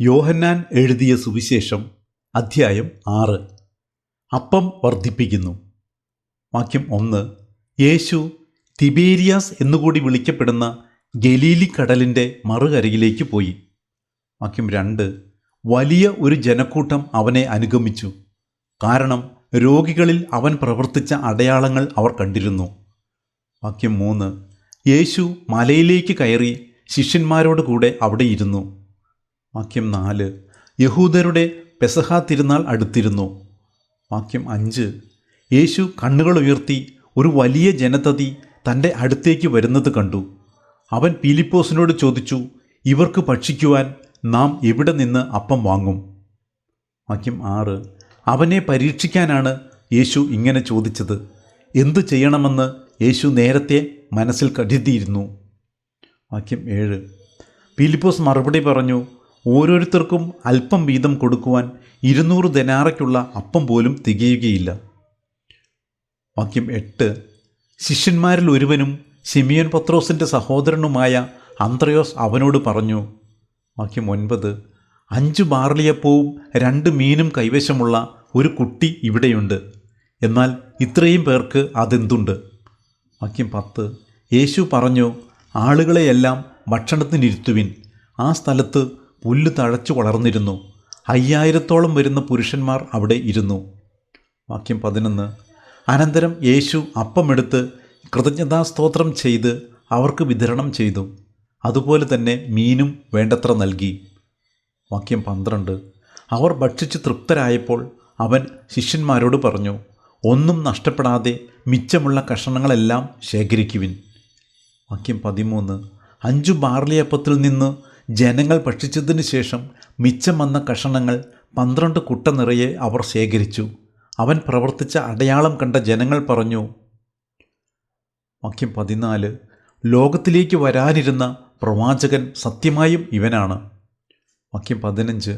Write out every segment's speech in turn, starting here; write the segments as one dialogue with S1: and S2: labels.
S1: യോഹന്നാൻ എഴുതിയ സുവിശേഷം അധ്യായം 6. അപ്പം വർദ്ധിപ്പിക്കുന്നു. വാക്യം 1. യേശു തിബേരിയാസ് എന്നുകൂടി വിളിക്കപ്പെടുന്ന ഗലീലിക്കടലിൻ്റെ മറുകരയിലേക്ക് പോയി. വാക്യം 2. വലിയ ഒരു ജനക്കൂട്ടം അവനെ അനുഗമിച്ചു, കാരണം രോഗികളിൽ അവൻ പ്രവർത്തിച്ച അടയാളങ്ങൾ അവർ കണ്ടിരുന്നു. വാക്യം 3. യേശു മലയിലേക്ക് കയറി ശിഷ്യന്മാരോട് കൂടെ അവിടെ ഇരുന്നു. വാക്യം 4. യഹൂദരുടെ പെസഹ തിരുനാൾ അടുത്തിരുന്നു. വാക്യം 5. യേശു കണ്ണുകൾ ഉയർത്തി ഒരു വലിയ ജനതതി തൻ്റെ അടുത്തേക്ക് വരുന്നത് കണ്ടു. അവൻ പീലിപ്പോസിനോട് ചോദിച്ചു, ഇവർക്ക് ഭക്ഷിക്കുവാൻ നാം എവിടെ നിന്ന് അപ്പം വാങ്ങും? വാക്യം 6. അവനെ പരീക്ഷിക്കാനാണ് യേശു ഇങ്ങനെ ചോദിച്ചത്. എന്തു ചെയ്യണമെന്ന് യേശു നേരത്തെ മനസ്സിൽ കരുതിയിരുന്നു. വാക്യം 7. പീലിപ്പോസ് മറുപടി പറഞ്ഞു, ഓരോരുത്തർക്കും അല്പം വീതം കൊടുക്കുവാൻ 200 ദനാറയ്ക്കുള്ള അപ്പം പോലും തികയുകയില്ല. വാക്യം 8. ശിഷ്യന്മാരിൽ ഒരുവനും ശിമിയോൻ പത്രോസിൻ്റെ സഹോദരനുമായ അന്ത്രയോസ് അവനോട് പറഞ്ഞു. വാക്യം 9. 5 ബാർലിയപ്പവും 2 മീനും കൈവശമുള്ള ഒരു കുട്ടി ഇവിടെയുണ്ട്, എന്നാൽ ഇത്രയും പേർക്ക് അതെന്തുണ്ട്? വാക്യം 10. യേശു പറഞ്ഞു, ആളുകളെയെല്ലാം ഭക്ഷണത്തിനിരുത്തുവിൻ. ആ സ്ഥലത്ത് പുല്ല് തഴച്ചു വളർന്നിരുന്നു. 5000-ഓളം വരുന്ന പുരുഷന്മാർ അവിടെ ഇരുന്നു. വാക്യം 11. അനന്തരം യേശു അപ്പമെടുത്ത് കൃതജ്ഞതാസ്തോത്രം ചെയ്ത് അവർക്ക് വിതരണം ചെയ്തു. അതുപോലെ തന്നെ മീനും വേണ്ടത്ര നൽകി. വാക്യം 12. അവർ ഭക്ഷിച്ച് തൃപ്തരായപ്പോൾ അവൻ ശിഷ്യന്മാരോട് പറഞ്ഞു, ഒന്നും നഷ്ടപ്പെടാതെ മിച്ചമുള്ള കഷണങ്ങളെല്ലാം ശേഖരിക്കുവിൻ. വാക്യം 13. 5 ബാർലിയപ്പത്തിൽ നിന്ന് ജനങ്ങൾ ഭക്ഷിച്ചതിന് ശേഷം മിച്ചം വന്ന കഷണങ്ങൾ 12 കുട്ട നിറയെ അവർ ശേഖരിച്ചു. അവൻ പ്രവർത്തിച്ച അടയാളം കണ്ട ജനങ്ങൾ പറഞ്ഞു. വാക്യം 14. ലോകത്തിലേക്ക് വരാനിരുന്ന പ്രവാചകൻ സത്യമായും ഇവനാണ്. വാക്യം 15.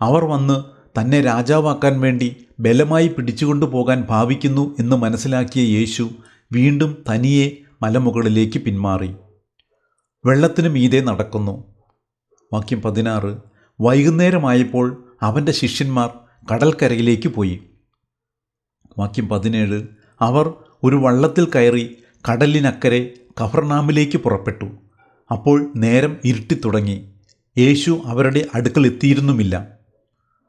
S1: അവർ വന്ന് തന്നെ രാജാവാക്കാൻ വേണ്ടി ബലമായി പിടിച്ചുകൊണ്ടു പോകാൻ ഭാവിക്കുന്നു എന്ന് മനസ്സിലാക്കിയ യേശു വീണ്ടും തനിയെ മലമുകളിലേക്ക് പിന്മാറി. വെള്ളത്തിന് മീതെ നടക്കുന്നു. വാക്യം 16. വൈകുന്നേരമായപ്പോൾ അവൻ്റെ ശിഷ്യന്മാർ കടൽക്കരയിലേക്ക് പോയി. വാക്യം 17. അവർ ഒരു വള്ളത്തിൽ കയറി കടലിനക്കരെ കഫർനാമിലേക്ക് പുറപ്പെട്ടു. അപ്പോൾ നേരം ഇരുട്ടിത്തുടങ്ങി. യേശു അവരുടെ അടുക്കൽ എത്തിയിരുന്നുമില്ല.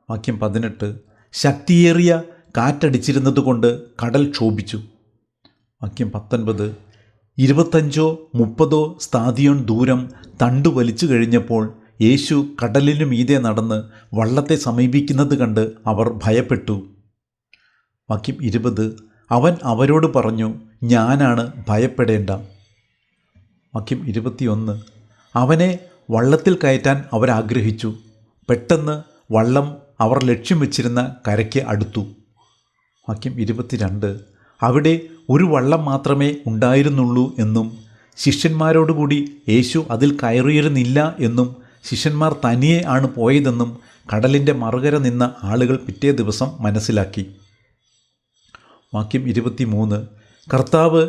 S1: വാക്യം 18. ശക്തിയേറിയ കാറ്റടിച്ചിരുന്നതുകൊണ്ട് കടൽ ക്ഷോഭിച്ചു. വാക്യം 19. 25-30 സ്താദിയോൻ ദൂരം തണ്ടു വലിച്ചു കഴിഞ്ഞപ്പോൾ യേശു കടലിനു മീതെ നടന്ന് വള്ളത്തെ സമീപിക്കുന്നത് കണ്ട് അവർ ഭയപ്പെട്ടു. വാക്യം 20. അവൻ അവരോട് പറഞ്ഞു, ഞാനാണ്, ഭയപ്പെടേണ്ട. വാക്യം 21. അവനെ വള്ളത്തിൽ കയറ്റാൻ അവരാഗ്രഹിച്ചു. പെട്ടെന്ന് വള്ളം അവർ ലക്ഷ്യം വെച്ചിരുന്ന കരയ്ക്ക് അടുത്തു. വാക്യം 22. അവിടെ ഒരു വള്ളം മാത്രമേ ഉണ്ടായിരുന്നുള്ളൂ എന്നും ശിഷ്യന്മാരോടുകൂടി യേശു അതിൽ കയറിയിരുന്നില്ല എന്നും ശിഷ്യന്മാർ തനിയെ ആണ് പോയതെന്നും കടലിൻ്റെ മറുകര നിന്ന ആളുകൾ പിറ്റേ ദിവസം മനസ്സിലാക്കി. വാക്യം 23. കർത്താവ്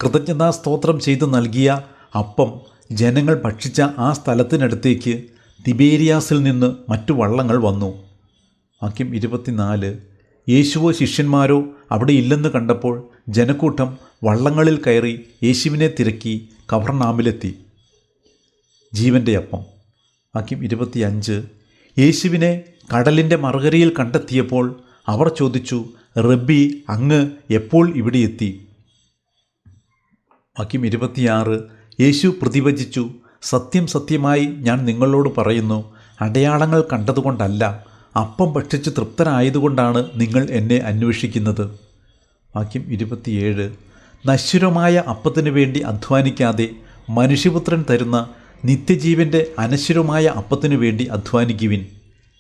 S1: കൃതജ്ഞതാസ്തോത്രം ചെയ്ത് നൽകിയ അപ്പം ജനങ്ങൾ ഭക്ഷിച്ച ആ സ്ഥലത്തിനടുത്തേക്ക് തിബേരിയാസിൽ നിന്ന് മറ്റു വള്ളങ്ങൾ വന്നു. വാക്യം 24. യേശുവോ ശിഷ്യന്മാരോ അവിടെ ഇല്ലെന്ന് കണ്ടപ്പോൾ ജനക്കൂട്ടം വള്ളങ്ങളിൽ കയറി യേശുവിനെ തിരക്കി കഫർനാമിലെത്തി. ജീവൻ്റെ അപ്പം. വാക്യം 25. യേശുവിനെ കടലിൻ്റെ മറുകരയിൽ കണ്ടെത്തിയപ്പോൾ അവർ ചോദിച്ചു, റബ്ബി, അങ്ങ് എപ്പോൾ ഇവിടെ എത്തി? വാക്യം 26. യേശു പ്രതിവചിച്ചു, സത്യം സത്യമായി ഞാൻ നിങ്ങളോട് പറയുന്നു, അടയാളങ്ങൾ കണ്ടതുകൊണ്ടല്ല, അപ്പം ഭക്ഷിച്ച് തൃപ്തരായതുകൊണ്ടാണ് നിങ്ങൾ എന്നെ അന്വേഷിക്കുന്നത്. വാക്യം 27. നശ്വരമായ അപ്പത്തിനു വേണ്ടി അധ്വാനിക്കാതെ മനുഷ്യപുത്രൻ തരുന്ന നിത്യജീവൻ്റെ അനശ്വരമായ അപ്പത്തിനു വേണ്ടി അധ്വാനിക്കുവിൻ.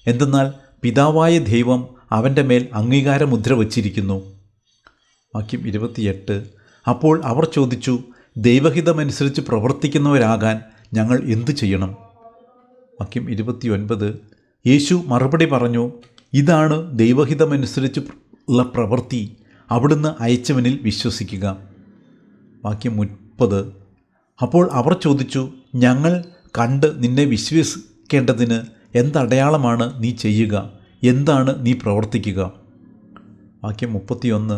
S1: എന്തെന്നാൽ പിതാവായ ദൈവം അവൻ്റെ മേൽ അംഗീകാരമുദ്ര വച്ചിരിക്കുന്നു. വാക്യം 28. അപ്പോൾ അവർ ചോദിച്ചു, ദൈവഹിതമനുസരിച്ച് പ്രവർത്തിക്കുന്നവരാകാൻ ഞങ്ങൾ എന്തു ചെയ്യണം? വാക്യം 29. യേശു മറുപടി പറഞ്ഞു, ഇതാണ് ദൈവഹിതമനുസരിച്ച് ഉള്ള പ്രവൃത്തി, അവിടുന്ന് അയച്ചവനിൽ വിശ്വസിക്കുക. വാക്യം 30. അപ്പോൾ അവർ ചോദിച്ചു, ഞങ്ങൾ കണ്ട് നിന്നെ വിശ്വസിക്കേണ്ടതിന് എന്തടയാളമാണ് നീ ചെയ്യുക? എന്താണ് നീ പ്രവർത്തിക്കുക? വാക്യം 31.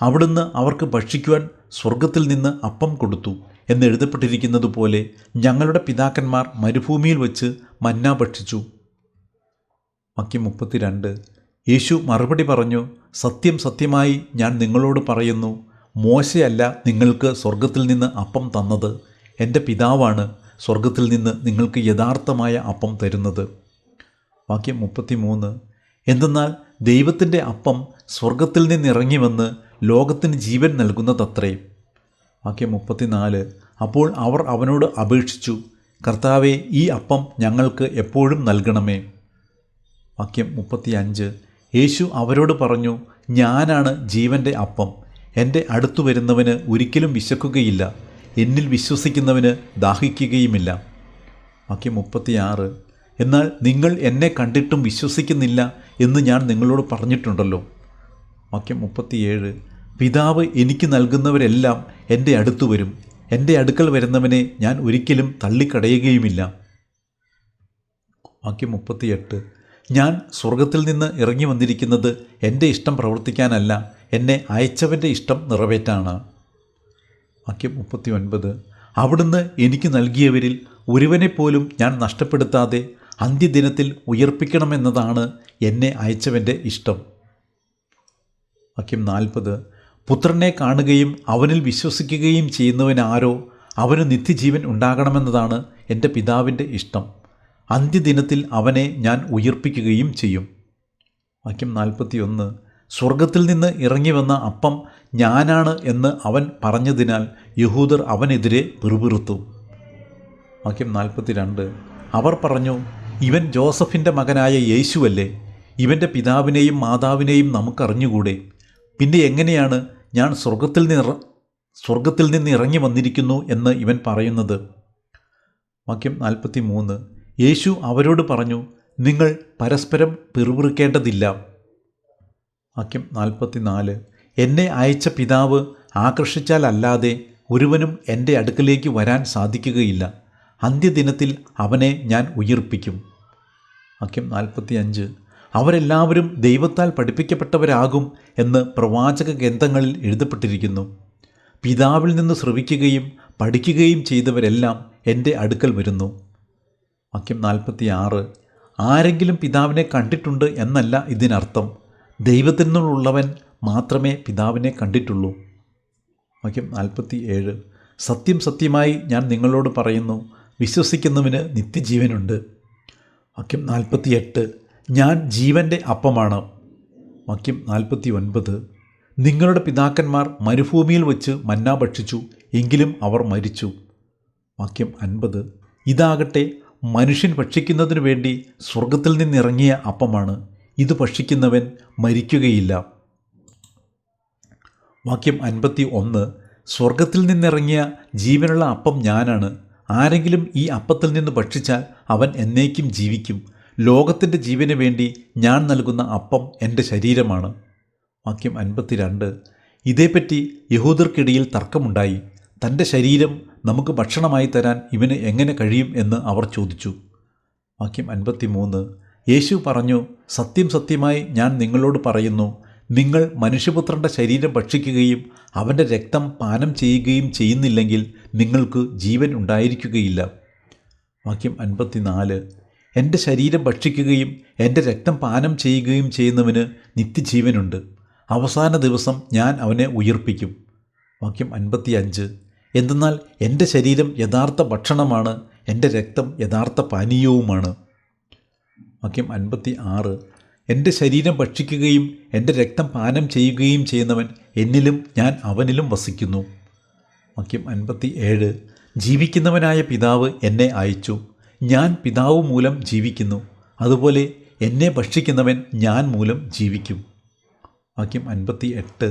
S1: അവിടുന്ന് അവർക്ക് ഭക്ഷിക്കുവാൻ സ്വർഗത്തിൽ നിന്ന് അപ്പം കൊടുത്തു എന്നെഴുതപ്പെട്ടിരിക്കുന്നത് പോലെ ഞങ്ങളുടെ പിതാക്കന്മാർ മരുഭൂമിയിൽ വച്ച് മന്ന ഭക്ഷിച്ചു. വാക്യം 32. യേശു മറുപടി പറഞ്ഞു, സത്യം സത്യമായി ഞാൻ നിങ്ങളോട് പറയുന്നു, മോശയല്ല നിങ്ങൾക്ക് സ്വർഗത്തിൽ നിന്ന് അപ്പം തന്നത്, എൻ്റെ പിതാവാണ് സ്വർഗത്തിൽ നിന്ന് നിങ്ങൾക്ക് യഥാർത്ഥമായ അപ്പം തരുന്നത്. വാക്യം 33. എന്തെന്നാൽ ദൈവത്തിൻ്റെ അപ്പം സ്വർഗത്തിൽ നിന്നിറങ്ങി വന്ന് ലോകത്തിന് ജീവൻ നൽകുന്നതത്രേ. വാക്യം 34. അപ്പോൾ അവർ അവനോട് അപേക്ഷിച്ചു, കർത്താവേ, ഈ അപ്പം ഞങ്ങൾക്ക് എപ്പോഴും നൽകണമേ. വാക്യം 35. യേശു അവരോട് പറഞ്ഞു, ഞാനാണ് ജീവൻ്റെ അപ്പം. എൻ്റെ അടുത്തു വരുന്നവന് ഒരിക്കലും വിശക്കുകയില്ല, എന്നിൽ വിശ്വസിക്കുന്നവന് ദാഹിക്കുകയുമില്ല. വാക്യം 36. എന്നാൽ നിങ്ങൾ എന്നെ കണ്ടിട്ടും വിശ്വസിക്കുന്നില്ല എന്ന് ഞാൻ നിങ്ങളോട് പറഞ്ഞിട്ടുണ്ടല്ലോ. വാക്യം 37. പിതാവ് എനിക്ക് നൽകുന്നവരെല്ലാം എൻ്റെ അടുത്തു വരും, എൻ്റെ അടുക്കൽ വരുന്നവനെ ഞാൻ ഒരിക്കലും തള്ളിക്കളയുകയുമില്ല. വാക്യം 38. ഞാൻ സ്വർഗത്തിൽ നിന്ന് ഇറങ്ങി വന്നിരിക്കുന്നത് എൻ്റെ ഇഷ്ടം പ്രവർത്തിക്കാനല്ല, എന്നെ അയച്ചവൻ്റെ ഇഷ്ടം നിറവേറ്റാണ്. വാക്യം 39. അവിടുന്ന് എനിക്ക് നൽകിയവരിൽ ഒരുവനെപ്പോലും ഞാൻ നഷ്ടപ്പെടുത്താതെ അന്ത്യദിനത്തിൽ ഉയർപ്പിക്കണമെന്നതാണ് എന്നെ അയച്ചവൻ്റെ ഇഷ്ടം. വാക്യം 40. പുത്രനെ കാണുകയും അവനിൽ വിശ്വസിക്കുകയും ചെയ്യുന്നവനാരോ അവന് നിത്യജീവൻ ഉണ്ടാകണമെന്നതാണ് എൻ്റെ പിതാവിൻ്റെ ഇഷ്ടം. അന്ത്യദിനത്തിൽ അവനെ ഞാൻ ഉയർപ്പിക്കുകയും ചെയ്യും. വാക്യം 41. സ്വർഗത്തിൽ നിന്ന് ഇറങ്ങി വന്ന അപ്പം ഞാനാണ് എന്ന് അവൻ പറഞ്ഞതിനാൽ യഹൂദർ അവനെതിരെ പിറുപിറുത്തു. വാക്യം 42. അവർ പറഞ്ഞു, ഇവൻ ജോസഫിൻ്റെ മകനായ യേശുവല്ലേ? ഇവൻ്റെ പിതാവിനെയും മാതാവിനെയും നമുക്കറിഞ്ഞുകൂടെ? പിന്നെ എങ്ങനെയാണ് ഞാൻ സ്വർഗത്തിൽ നിന്ന് ഇറങ്ങി വന്നിരിക്കുന്നു എന്ന് ഇവൻ പറയുന്നത്? വാക്യം 43. യേശു അവരോട് പറഞ്ഞു, നിങ്ങൾ പരസ്പരം പിറുപിറുക്കേണ്ടതില്ല. വാക്യം 44. എന്നെ അയച്ച പിതാവ് ആകർഷിച്ചാലല്ലാതെ ഒരുവനും എൻ്റെ അടുക്കലേക്ക് വരാൻ സാധിക്കുകയില്ല. അന്ത്യദിനത്തിൽ അവനെ ഞാൻ ഉയിർപ്പിക്കും. വാക്യം 45. അവരെല്ലാവരും ദൈവത്താൽ പഠിപ്പിക്കപ്പെട്ടവരാകും എന്ന് പ്രവാചക ഗ്രന്ഥങ്ങളിൽ എഴുതപ്പെട്ടിരിക്കുന്നു. പിതാവിൽ നിന്ന് ശ്രവിക്കുകയും പഠിക്കുകയും ചെയ്തവരെല്ലാം എൻ്റെ അടുക്കൽ വരുന്നു. വാക്യം 46. ആരെങ്കിലും പിതാവിനെ കണ്ടിട്ടുണ്ട് എന്നല്ല ഇതിനർത്ഥം, ദൈവത്തിൽ നിന്നുള്ളവൻ മാത്രമേ പിതാവിനെ കണ്ടിട്ടുള്ളൂ. വാക്യം 47. സത്യം സത്യമായി ഞാൻ നിങ്ങളോട് പറയുന്നു, വിശ്വസിക്കുന്നവന് നിത്യജീവനുണ്ട്. വാക്യം 48. ഞാൻ ജീവൻ്റെ അപ്പമാണ്. വാക്യം 49. നിങ്ങളുടെ പിതാക്കന്മാർ മരുഭൂമിയിൽ വച്ച് മന്ന ഭക്ഷിച്ചു, എങ്കിലും അവർ മരിച്ചു. വാക്യം 50. ഇതാകട്ടെ മനുഷ്യൻ ഭക്ഷിക്കുന്നതിനു വേണ്ടി സ്വർഗത്തിൽ നിന്നിറങ്ങിയ അപ്പമാണ്, ഇത് ഭക്ഷിക്കുന്നവൻ മരിക്കുകയില്ല. വാക്യം 51. സ്വർഗത്തിൽ നിന്നിറങ്ങിയ ജീവനുള്ള അപ്പം ഞാനാണ്. ആരെങ്കിലും ഈ അപ്പത്തിൽ നിന്ന് ഭക്ഷിച്ചാൽ അവൻ എന്നേക്കും ജീവിക്കും. ലോകത്തിൻ്റെ ജീവന് വേണ്ടി ഞാൻ നൽകുന്ന അപ്പം എൻ്റെ ശരീരമാണ്. വാക്യം 52. ഇതേപ്പറ്റി യഹൂദർക്കിടയിൽ തർക്കമുണ്ടായി. തൻ്റെ ശരീരം നമുക്ക് ഭക്ഷണമായി തരാൻ ഇവന് എങ്ങനെ കഴിയും എന്ന് അവർ ചോദിച്ചു. വാക്യം 53. യേശു പറഞ്ഞു, സത്യം സത്യമായി ഞാൻ നിങ്ങളോട് പറയുന്നു, നിങ്ങൾ മനുഷ്യപുത്രൻ്റെ ശരീരം ഭക്ഷിക്കുകയും അവൻ്റെ രക്തം പാനം ചെയ്യുകയും ചെയ്യുന്നില്ലെങ്കിൽ നിങ്ങൾക്ക് ജീവൻ ഉണ്ടായിരിക്കുകയില്ല. വാക്യം 54. എൻ്റെ ശരീരം ഭക്ഷിക്കുകയും എൻ്റെ രക്തം പാനം ചെയ്യുകയും ചെയ്യുന്നവന് നിത്യജീവനുണ്ട്. അവസാന ദിവസം ഞാൻ അവനെ ഉയിർപ്പിക്കും. വാക്യം 55. എന്തെന്നാൽ എൻ്റെ ശരീരം യഥാർത്ഥ ഭക്ഷണമാണ്, എൻ്റെ രക്തം യഥാർത്ഥ പാനീയവുമാണ്. വാക്യം 56. എൻ്റെ ശരീരം ഭക്ഷിക്കുകയും എൻ്റെ രക്തം പാനം ചെയ്യുകയും ചെയ്യുന്നവൻ എന്നിലും ഞാൻ അവനിലും വസിക്കുന്നു. വാക്യം 57. ജീവിക്കുന്നവനായ പിതാവ് എന്നെ അയച്ചു, ഞാൻ പിതാവ് മൂലം ജീവിക്കുന്നു, അതുപോലെ എന്നെ ഭക്ഷിക്കുന്നവൻ ഞാൻ മൂലം ജീവിക്കും. വാക്യം 58.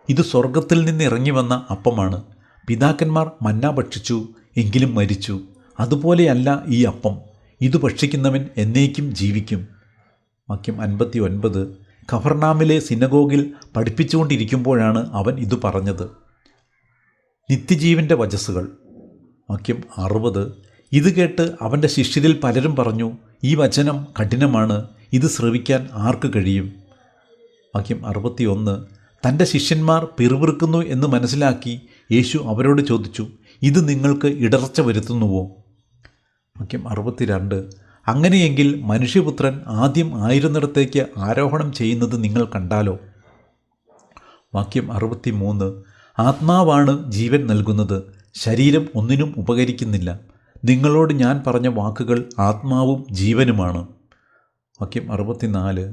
S1: ഇത് സ്വർഗത്തിൽ നിന്ന് ഇറങ്ങി വന്ന അപ്പമാണ്. പിതാക്കന്മാർ മന്ന ഭക്ഷിച്ചു, എങ്കിലും മരിച്ചു. അതുപോലെയല്ല ഈ അപ്പം, ഇത് ഭക്ഷിക്കുന്നവൻ എന്നേക്കും ജീവിക്കും. വാക്യം 59. കഫർനാമിലെ സിനഗോഗിൽ പഠിപ്പിച്ചുകൊണ്ടിരിക്കുമ്പോഴാണ് അവൻ ഇത് പറഞ്ഞത്. നിത്യജീവൻ്റെ വചസ്സുകൾ. വാക്യം 60. ഇത് കേട്ട് അവൻ്റെ ശിഷ്യരിൽ പലരും പറഞ്ഞു, ഈ വചനം കഠിനമാണ്, ഇത് ശ്രവിക്കാൻ ആർക്ക് കഴിയും? വാക്യം 61. തൻ്റെ ശിഷ്യന്മാർ പിറുപിറുക്കുന്നു എന്ന് മനസ്സിലാക്കി യേശു അവരോട് ചോദിച്ചു, ഇത് നിങ്ങൾക്ക് ഇടർച്ച വരുത്തുന്നുവോ? വാക്യം 62. അങ്ങനെയെങ്കിൽ മനുഷ്യപുത്രൻ ആദ്യം ആയിരുന്നിടത്തേക്ക് ആരോഹണം ചെയ്യുന്നത് നിങ്ങൾ കണ്ടാലോ? വാക്യം 63. ആത്മാവാണ് ജീവൻ നൽകുന്നത്, ശരീരം ഒന്നിനും ഉപകരിക്കുന്നില്ല. നിങ്ങളോട് ഞാൻ പറഞ്ഞ വാക്കുകൾ ആത്മാവും ജീവനുമാണ്. വാക്യം 64.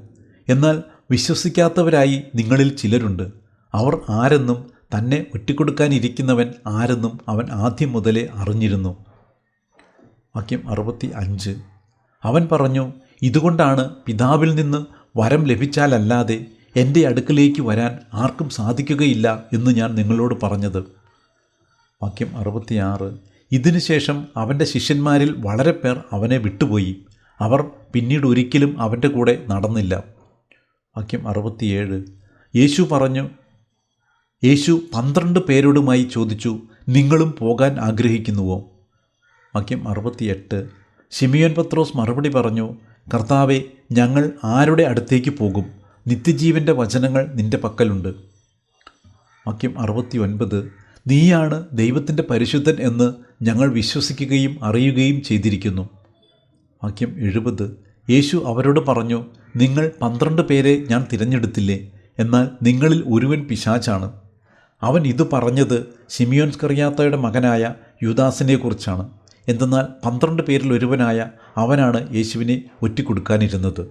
S1: എന്നാൽ വിശ്വസിക്കാത്തവരായി നിങ്ങളിൽ ചിലരുണ്ട്. അവർ ആരെന്നും തന്നെ ഒറ്റിക്കൊടുക്കാനിരിക്കുന്നവൻ ആരെന്നും അവൻ ആദ്യം മുതലേ അറിഞ്ഞിരുന്നു. വാക്യം 65. അവൻ പറഞ്ഞു, ഇതുകൊണ്ടാണ് പിതാവിൽ നിന്ന് വരം ലഭിച്ചാലല്ലാതെ എൻ്റെ അടുക്കലേക്ക് വരാൻ ആർക്കും സാധിക്കുകയില്ല എന്ന് ഞാൻ നിങ്ങളോട് പറഞ്ഞത്. വാക്യം 66. ഇതിനുശേഷം അവൻ്റെ ശിഷ്യന്മാരിൽ വളരെ പേർ അവനെ വിട്ടുപോയി. അവർ പിന്നീട് ഒരിക്കലും അവൻ്റെ കൂടെ നടന്നില്ല. വാക്യം 67. യേശു 12 പേരോടുമായി ചോദിച്ചു, നിങ്ങളും പോകാൻ ആഗ്രഹിക്കുന്നുവോ? വാക്യം 68. ശിമിയോൻ പത്രോസ് മറുപടി പറഞ്ഞു, കർത്താവേ, ഞങ്ങൾ ആരുടെ അടുത്തേക്ക് പോകും? നിത്യജീവൻ്റെ വചനങ്ങൾ നിൻ്റെ പക്കലുണ്ട്. വാക്യം 69. നീയാണ് ദൈവത്തിൻ്റെ പരിശുദ്ധൻ എന്ന് ഞങ്ങൾ വിശ്വസിക്കുകയും അറിയുകയും ചെയ്തിരിക്കുന്നു. വാക്യം 70. യേശു അവരോട് പറഞ്ഞു, നിങ്ങൾ 12 പേരെ ഞാൻ തിരഞ്ഞെടുത്തില്ലേ? എന്നാൽ നിങ്ങളിൽ ഒരുവൻ പിശാചാണ്. അവൻ ഇത് പറഞ്ഞത് ശിമിയോൻ സ്കറിയാത്തയുടെ മകനായ യൂദാസിനെക്കുറിച്ചാണ്. എന്തെന്നാൽ 12 പേരിൽ ഒരുവനായ അവനാണ് യേശുവിനെ ഒറ്റിക്കൊടുക്കാനിരുന്നത്.